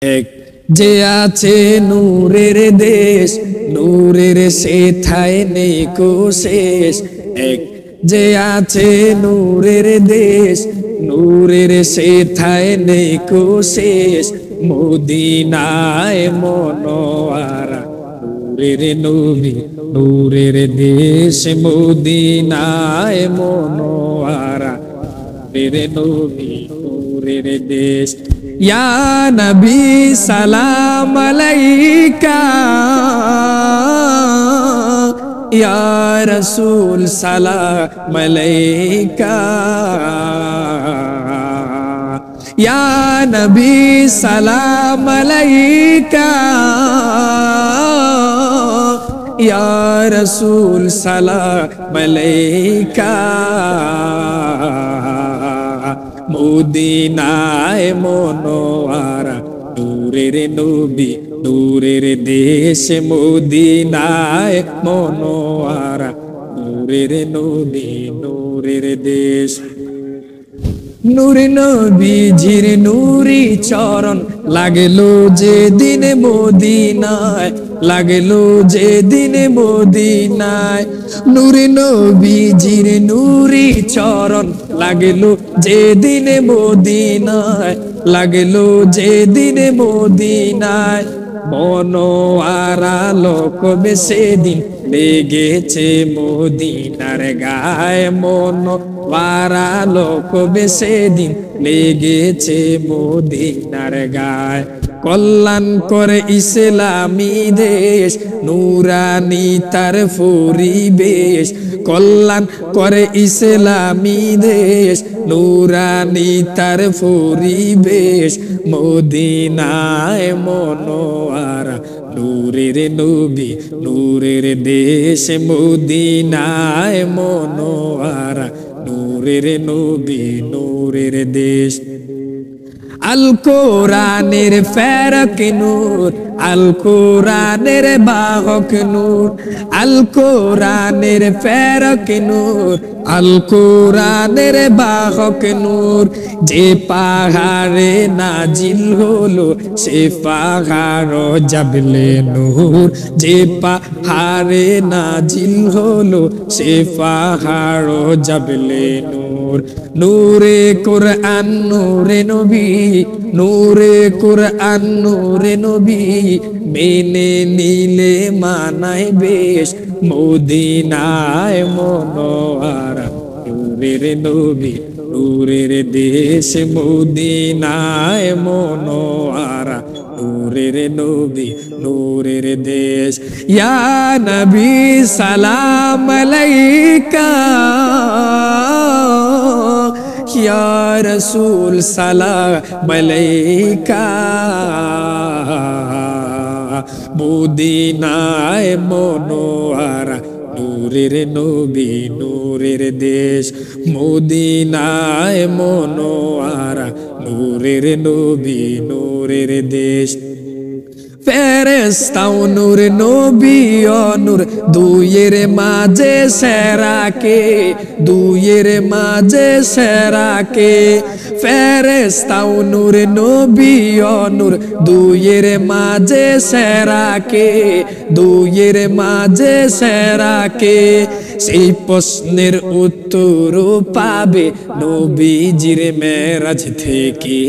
এক যে আছে নূরের দেশ, নূরের সেথায় নেই কো শেষ। এক যে আছে নূরের দেশ, নূরের সেথায় নেই কো শেষ। মদিনায় মনোয়ারা নূরের নবী, নূরের দেশ মদিনায় মনোয়ারা নূরের নবী, নূরের দেশ। ইয়া নবী সালাম আলাইকা, ইয়া রাসূল সালাম আলাইকা, ইয়া নবী সালাম আলাইকা, ইয়া রাসূল সালাম আলাইকা। মদিনায় মনোয়ারা নূরের নবী, নূরের দেশ মদিনায় মনোয়ারা নূরের নবী, নূরের দেশ। নূর নবীজির নূরি চরণ লাগলো যেদিন মদিনায়, লাগলো যেদিন মদিনায়। নূর নবীজির নূরি চরণ লাগলো যেদিন মদিনায়, লাগলো যেদিন মদিনায়। মনোয়ারা লোকবে সেদিন লেগেছে মদিনার গায়ে, মনোয়ারা লোকবে সেদিন লেগেছে মদিনার গায়ে। কল্যাণ করে ইসলামী দেশ, নূরানি তার পরিবেশ। কল্যাণ করে ইসলামী দেশ, নূরানি তার পরিবেশ। মদিনায় মনোয়ারা নূরের নবী, নূরের দেশ মদিনায় মনোয়ারা নূরের নবী, নূরের দেশ। আল কোরআনের ফেরক নূর, আল কোরআনের বাহক নূর। আল কোরআনের ফেরক নূর, আল কোরআনের বাহক নূর। যে পাহাড়ে নাজিল হলো সে পাহাড় জাবলে নূর, যে পাহাড়ে নাজিল হলো সে পাহাড় জাবলে নূর। নূরে কোরআন নূরে নবী, নূরে কোরআন নূরে নবী। মেনে নিলে মানায় বেশ মদিনায় মনোয়ারা নূরের নবী, নূরের দেশ মদিনায় মনোয়ারা নূরের নবী, নূরের দেশ। ইয়া নবী সালাম আলাইকা, ইয়া রাসূল সালাম আলাইকা। মদিনায় মনোয়ারা নূরের নবী, নূরের দেশ মদিনায় মনোয়ারা নূরের নবী, নূরের দেশ। ফেরেশতাও নূর নবীও নূর, দুইয়ের মাঝে সেরাকে, দুইয়ের মাঝে সেরাকে। ফেরেশতাও নূর নবীও নূর, দুইয়ের মাঝে সেরাকে, দুইয়ের মাঝে সেরাকে। সেই প্রশ্নের উত্তর পাবে নবীজির মেরাজ থেকে,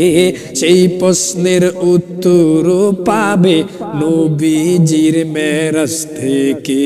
সেই প্রশ্নের উত্তর পাবে নবীজির মেরাজ থেকে।